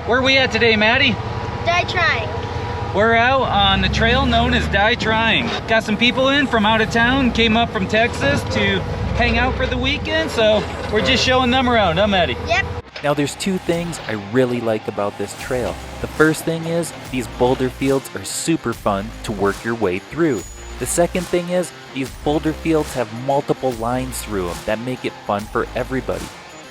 Where are we at today, Maddie? Die trying. We're out on the trail known as Die Trying. Got some people in from out of town, came up from Texas to hang out for the weekend, so we're just showing them around, huh, Maddie? Yep. Now there's two things I really like about this trail. The first thing is these boulder fields are super fun to work your way through. The second thing is these boulder fields have multiple lines through them that make it fun for everybody.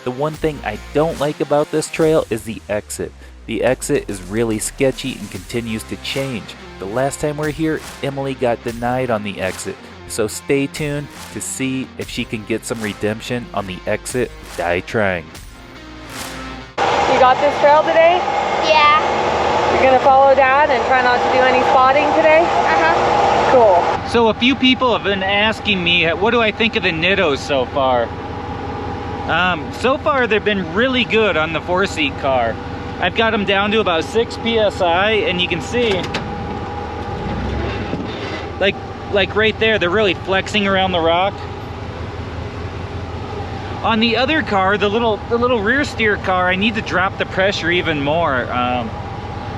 The one thing I don't like about this trail is the exit. The exit is really sketchy and continues to change. The last time we were here, Emily got denied on the exit. So stay tuned to see if she can get some redemption on the exit Die Trying. You got this trail today? Yeah. You're gonna follow Dad and try not to do any spotting today? Uh-huh. Cool. So a few people have been asking me, what do I think of the Nittos so far? So far they've been really good on the 4-seat car. I've got them down to about 6 PSI, and you can see, like right there, they're really flexing around the rock. On the other car, the little rear steer car, I need to drop the pressure even more,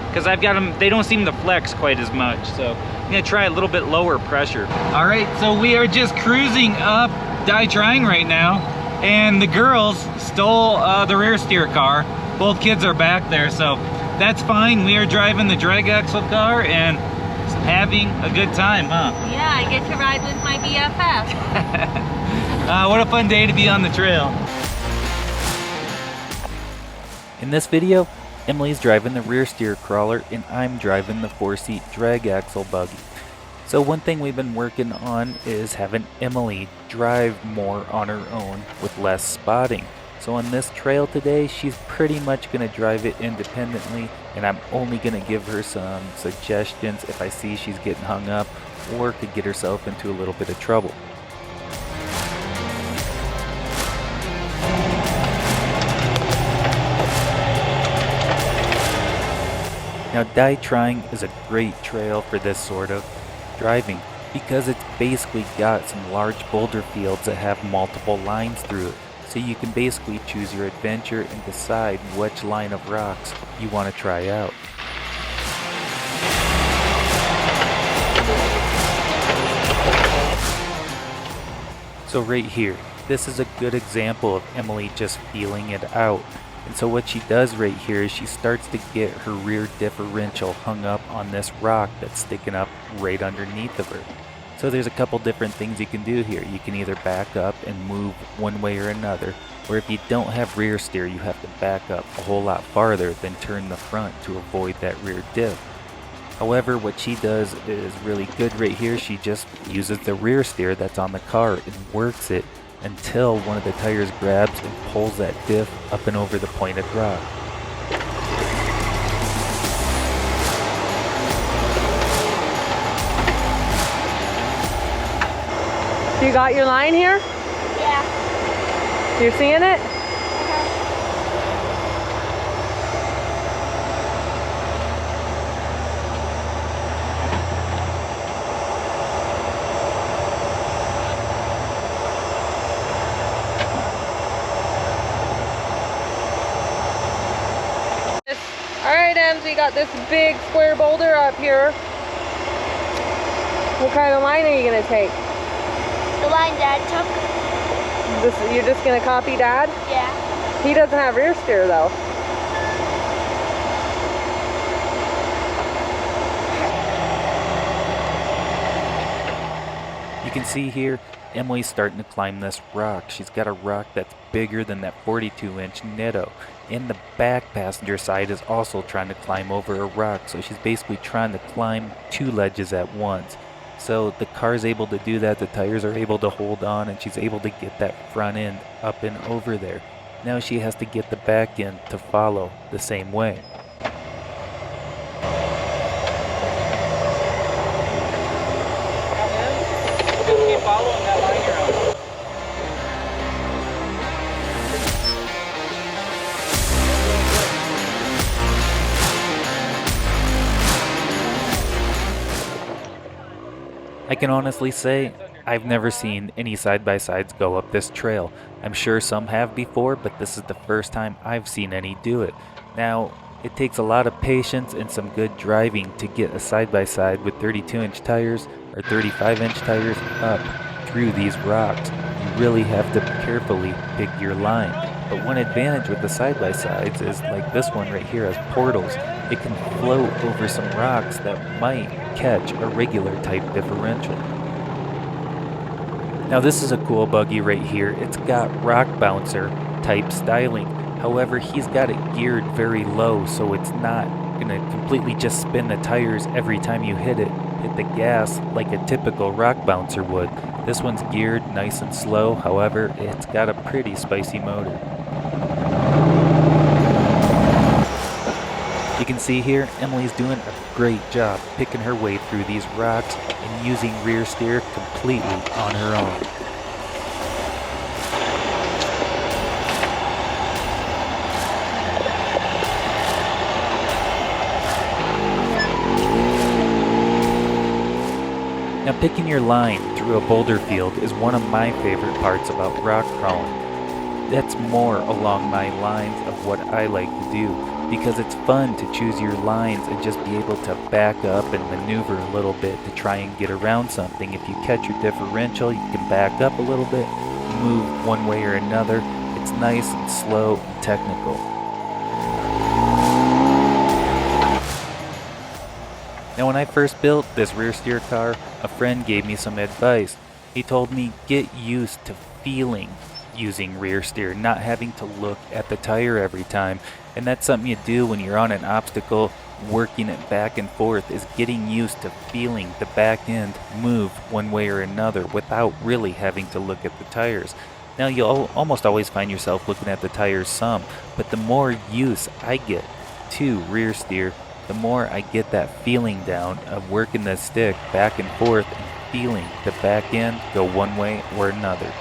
because I've got them, they don't seem to flex quite as much, so I'm gonna try a little bit lower pressure. All right, so we are just cruising up Die Trying right now, and the girls stole the rear steer car. Both kids are back there, so that's fine. We are driving the drag axle car and having a good time, huh? Yeah, I get to ride with my BFF. What a fun day to be on the trail. In this video, Emily's driving the rear steer crawler and I'm driving the 4-seat drag axle buggy. So one thing we've been working on is having Emily drive more on her own with less spotting. So on this trail today, she's pretty much going to drive it independently, and I'm only going to give her some suggestions if I see she's getting hung up or could get herself into a little bit of trouble. Now Die Trying is a great trail for this sort of driving because it's basically got some large boulder fields that have multiple lines through it. So you can basically choose your adventure and decide which line of rocks you want to try out. So right here, this is a good example of Emily just feeling it out. And so what she does right here is she starts to get her rear differential hung up on this rock that's sticking up right underneath of her. So there's a couple different things you can do here. You can either back up and move one way or another, or if you don't have rear steer, you have to back up a whole lot farther than turn the front to avoid that rear diff. However, what she does is really good right here. She just uses the rear steer that's on the car and works it until one of the tires grabs and pulls that diff up and over the pointed rock. You got your line here? Yeah. You're seeing it? Alright, Ems, we got this big square boulder up here. What kind of line are you going to take? The line Dad took? You're just going to copy Dad? Yeah. He doesn't have rear steer though. You can see here, Emily's starting to climb this rock. She's got a rock that's bigger than that 42-inch Nitto. And the back passenger side is also trying to climb over a rock, so she's basically trying to climb 2 ledges at once. So the car's able to do that, the tires are able to hold on, and she's able to get that front end up and over there. Now she has to get the back end to follow the same way. Keep following that line you're on. I can honestly say, I've never seen any side-by-sides go up this trail. I'm sure some have before, but this is the first time I've seen any do it. Now, It takes a lot of patience and some good driving to get a side-by-side with 32-inch tires or 35-inch tires up through these rocks. You really have to carefully pick your line. But one advantage with the side-by-sides is, like this one right here has portals. It can float over some rocks that might catch a regular type differential. Now this is a cool buggy right here. It's got rock bouncer type styling. However, he's got it geared very low, so it's not gonna completely just spin the tires every time you hit the gas like a typical rock bouncer would. This one's geared nice and slow. However, it's got a pretty spicy motor. You can see here, Emily's doing a great job picking her way through these rocks and using rear steer completely on her own. Now picking your line through a boulder field is one of my favorite parts about rock crawling. That's more along my lines of what I like to do, because it's fun to choose your lines and just be able to back up and maneuver a little bit to try and get around something. If you catch your differential, you can back up a little bit, move one way or another. It's nice and slow and technical. Now when I first built this rear steer car, a friend gave me some advice. He told me get used to feeling using rear steer, not having to look at the tire every time. And that's something you do when you're on an obstacle, working it back and forth, is getting used to feeling the back end move one way or another without really having to look at the tires. Now you'll almost always find yourself looking at the tires some, but the more use I get to rear steer, the more I get that feeling down of working the stick back and forth and feeling the back end go one way or another.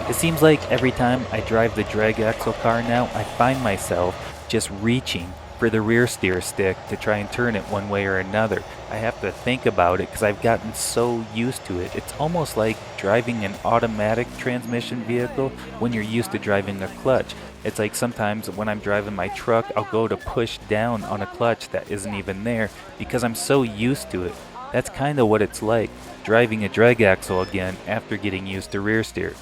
It seems like every time I drive the drag axle car now, I find myself just reaching for the rear steer stick to try and turn it one way or another. I have to think about it because I've gotten so used to it. It's almost like driving an automatic transmission vehicle when you're used to driving a clutch. It's like sometimes when I'm driving my truck, I'll go to push down on a clutch that isn't even there because I'm so used to it. That's kind of what it's like, driving a drag axle again after getting used to rear steer.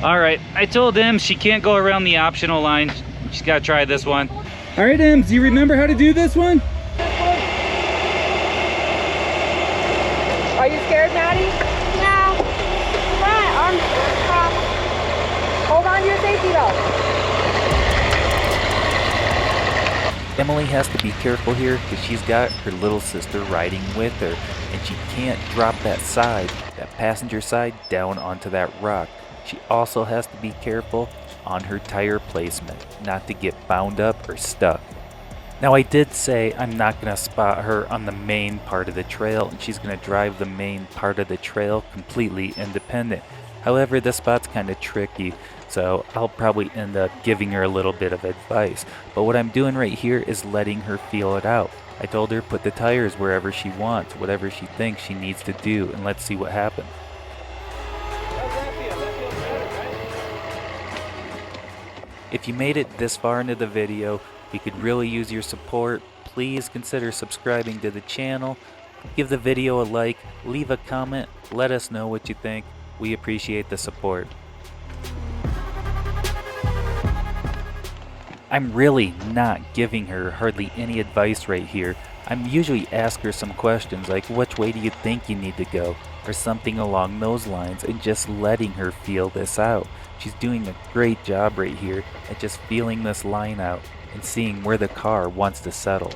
All right, I told Em she can't go around the optional line. She's got to try this one. All right, Em, do you remember how to do this one? Are you scared, Maddie? No. My arms are crossed. Hold on to your safety belt. Emily has to be careful here because she's got her little sister riding with her, and she can't drop that passenger side down onto that rock. She also has to be careful on her tire placement, not to get bound up or stuck. Now I did say I'm not going to spot her on the main part of the trail, and she's going to drive the main part of the trail completely independent. However, this spot's kind of tricky, so I'll probably end up giving her a little bit of advice. But what I'm doing right here is letting her feel it out. I told her put the tires wherever she wants, whatever she thinks she needs to do, and let's see what happens. If you made it this far into the video, we could really use your support. Please consider subscribing to the channel. Give the video a like, leave a comment, let us know what you think. We appreciate the support. I'm really not giving her hardly any advice right here. I'm usually ask her some questions like which way do you think you need to go, or something along those lines, and just letting her feel this out. She's doing a great job right here at just feeling this line out and seeing where the car wants to settle.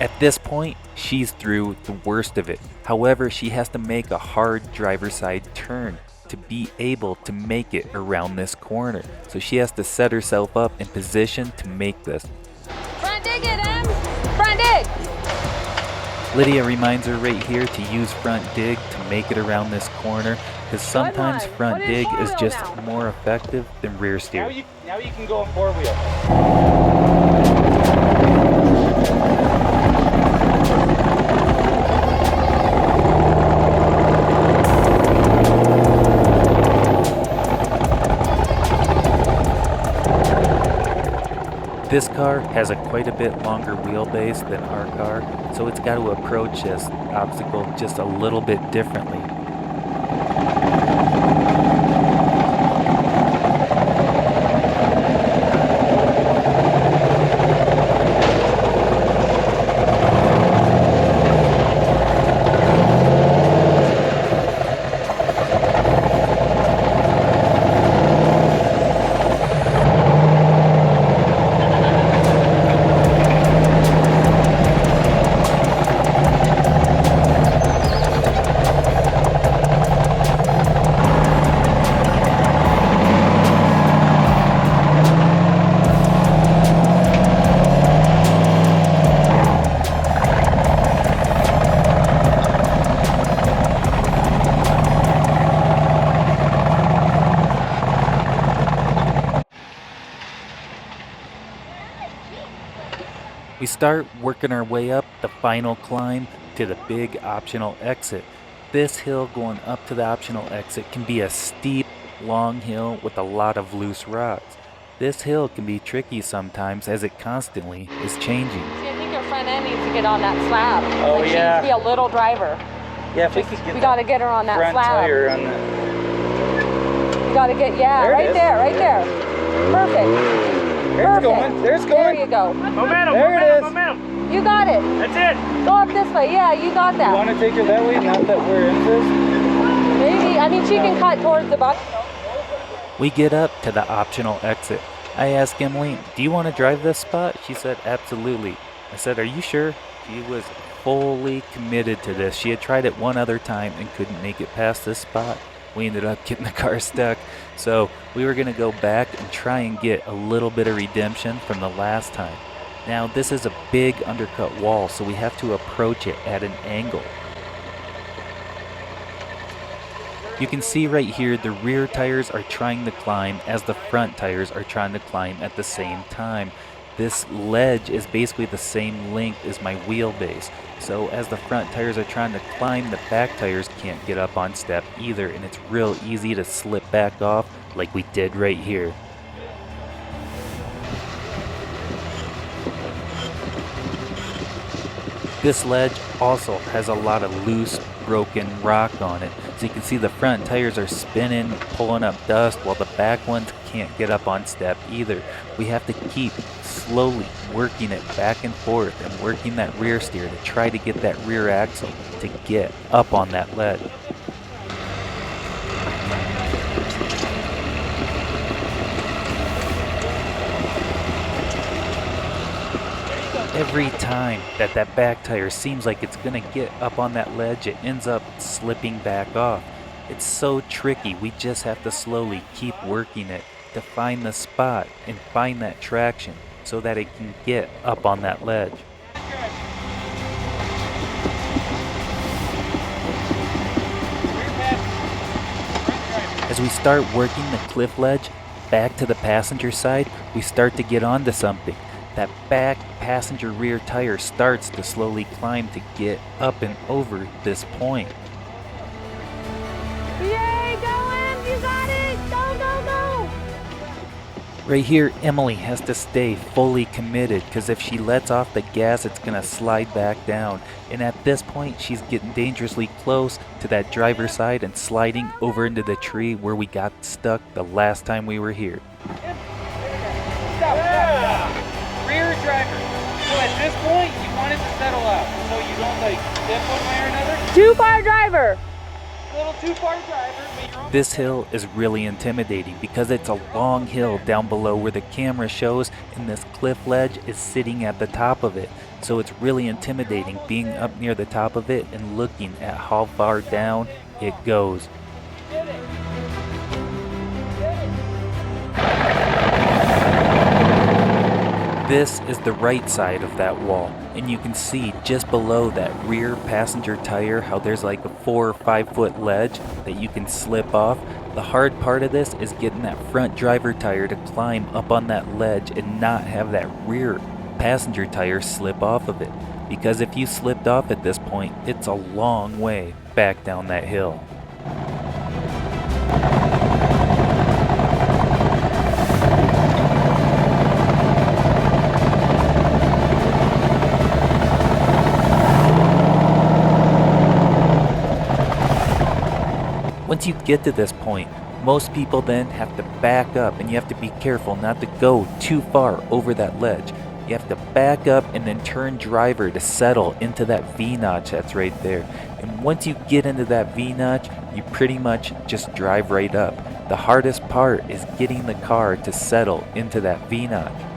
At this point, she's through the worst of it. However, she has to make a hard driver's side turn to be able to make it around this corner. So she has to set herself up in position to make this. Front dig it, Em. Lydia reminds her right here to use front dig to make it around this corner, because sometimes front dig is just more effective than rear steer. Now you can go on 4-wheel. This car has quite a bit longer wheelbase than our car, so it's got to approach this obstacle just a little bit differently. We start working our way up the final climb to the big optional exit. This hill going up to the optional exit can be a steep, long hill with a lot of loose rocks. This hill can be tricky sometimes as it constantly is changing. See, I think your front end needs to get on that slab. Oh, like, yeah. She needs to be a little driver. Yeah, if we could get We gotta get her on that front slab. tire on that. You gotta get, yeah, There it right is. there, right there. Perfect. There's Perfect. going. There's There going. you go. Momentum. There it is. Momentum. You got it. That's it. Go up this way. Yeah, you got You that. want to take her that way? Not that we're in this. Maybe. I mean, she can cut towards the butt. We get up to the optional exit. I asked Emily, do you want to drive this spot? She said, absolutely. I said, are you sure? She was fully committed to this. She had tried it one other time and couldn't make it past this spot. We ended up getting the car stuck. So we were going to go back and try and get a little bit of redemption from the last time. Now this is a big undercut wall, so we have to approach it at an angle. You can see right here the rear tires are trying to climb as the front tires are trying to climb at the same time. This ledge is basically the same length as my wheelbase. So as the front tires are trying to climb, the back tires can't get up on step either, and it's real easy to slip back off like we did right here. This ledge also has a lot of loose, broken rock on it. So you can see the front tires are spinning, pulling up dust, while the back ones can't get up on step either. We have to keep slowly working it back and forth and working that rear steer to try to get that rear axle to get up on that ledge. Every time that back tire seems like it's gonna get up on that ledge, it ends up slipping back off. It's so tricky. We just have to slowly keep working it to find the spot and find that traction so that it can get up on that ledge. As we start working the cliff ledge back to the passenger side, we start to get onto something. That back passenger rear tire starts to slowly climb to get up and over this point. Yay, go Em, you got it! Go, go, go! Right here, Emily has to stay fully committed because if she lets off the gas, it's going to slide back down. And at this point, she's getting dangerously close to that driver's side and sliding over into the tree where we got stuck the last time we were here. Rear driver. So at this point, you want it to settle out, so you don't like dip one way or another. Too far driver. A little too far driver, but you're This hill is really intimidating because it's a long hill down below where the camera shows, and this cliff ledge is sitting at the top of it. So it's really intimidating being up near the top of it and looking at how far down it goes. This is the right side of that wall, and you can see just below that rear passenger tire how there's like a 4 or 5 foot ledge that you can slip off. The hard part of this is getting that front driver tire to climb up on that ledge and not have that rear passenger tire slip off of it. Because if you slipped off at this point, it's a long way back down that hill. Once you get to this point, most people then have to back up, and you have to be careful not to go too far over that ledge. You have to back up and then turn driver to settle into that V-notch that's right there. And once you get into that V-notch, you pretty much just drive right up. The hardest part is getting the car to settle into that V-notch.